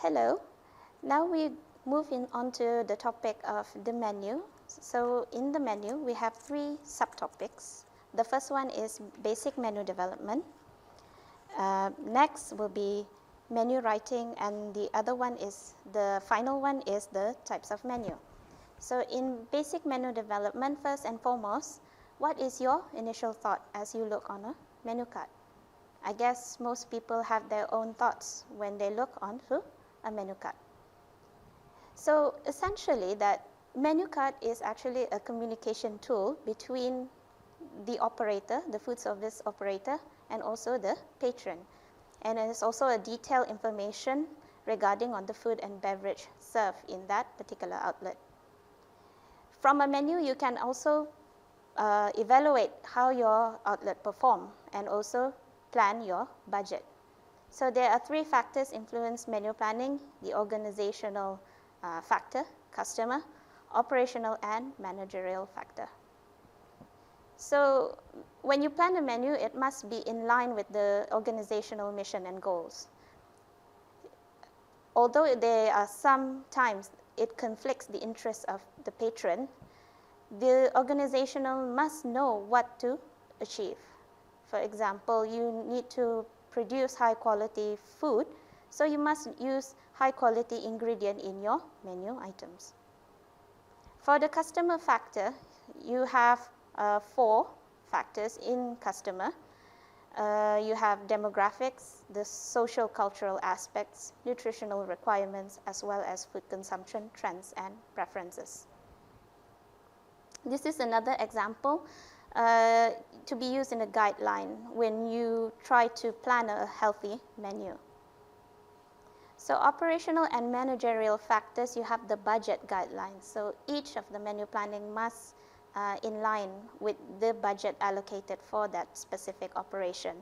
Hello. Now we move on to the topic of the menu. So in the menu, we have three subtopics. The first one is basic menu development. Next will be menu writing, and the other one is, the final one is the types of menu. So in basic menu development, first and foremost, what is your initial thought as you look on a menu card? I guess most people have their own thoughts when they look onto a menu card. So essentially, that menu card is actually a communication tool between the operator, the food service operator, and also the patron. And it is also a detailed information regarding on the food and beverage served in that particular outlet. From a menu, you can also evaluate how your outlet perform and also plan your budget. So there are three factors influence menu planning: the organizational factor, customer, operational, and managerial factor. So when you plan a menu, it must be in line with the organizational mission and goals. Although there are sometimes it conflicts the interests of the patron, the organizational must know what to achieve. For example, you need to produce high quality food, so you must use high quality ingredient in your menu items. For the customer factor, you have 4 factors in customer. You have demographics, the social cultural aspects, nutritional requirements, as well as food consumption trends and preferences. This is another example to be used in a guideline when you try to plan a healthy menu. So operational and managerial factors, you have the budget guidelines. So each of the menu planning must in line with the budget allocated for that specific operation.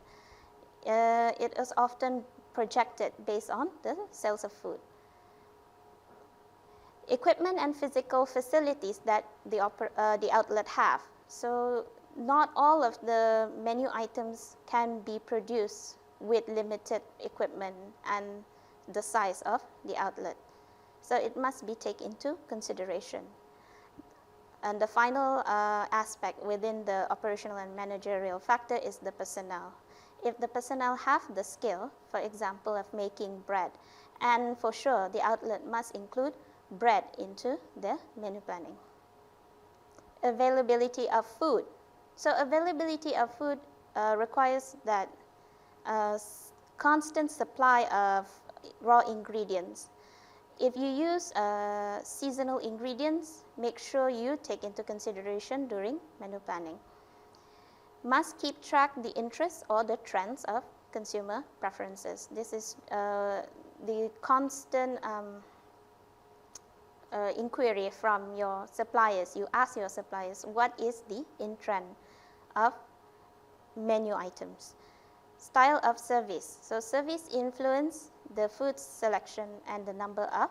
It is often projected based on the sales of food. Equipment and physical facilities that the outlet have. So not all of the menu items can be produced with limited equipment and the size of the outlet. So it must be taken into consideration. And the final aspect within the operational and managerial factor is the personnel. If the personnel have the skill, for example, of making bread, and for sure the outlet must include bread into the menu planning. Availability of food. So availability of food requires that constant supply of raw ingredients. If you use seasonal ingredients, make sure you take into consideration during menu planning. Must keep track the interests or the trends of consumer preferences. This is the constant inquiry from your suppliers. You ask your suppliers, what is the in-trend of menu items? Style of service. So service influence the food selection and the number of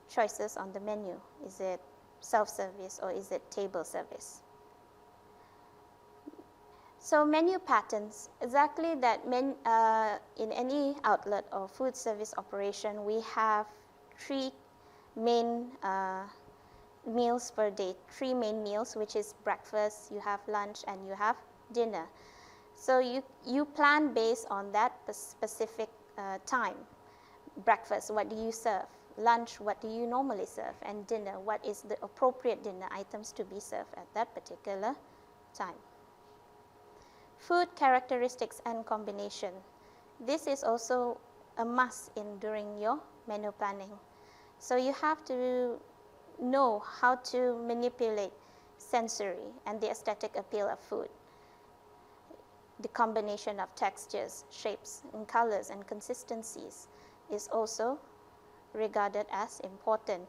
choices on the menu. Is it self-service or is it table service? So menu patterns, exactly that in any outlet or food service operation, we have 3 main meals per day, 3 main meals, which is breakfast, you have lunch, and you have dinner. So you plan based on that specific time. Breakfast, what do you serve? Lunch, what do you normally serve? And dinner, what is the appropriate dinner items to be served at that particular time? Food characteristics and combination. This is also a must during your menu planning. So you have to know how to manipulate sensory and the aesthetic appeal of food. The combination of textures, shapes, and colors and consistencies is also regarded as important,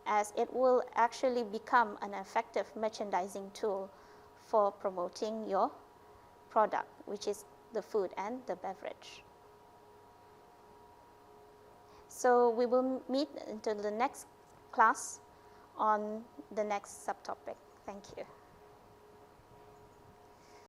as it will actually become an effective merchandising tool for promoting your product, which is the food and the beverage. So we will meet into the next class on the next subtopic. Thank you.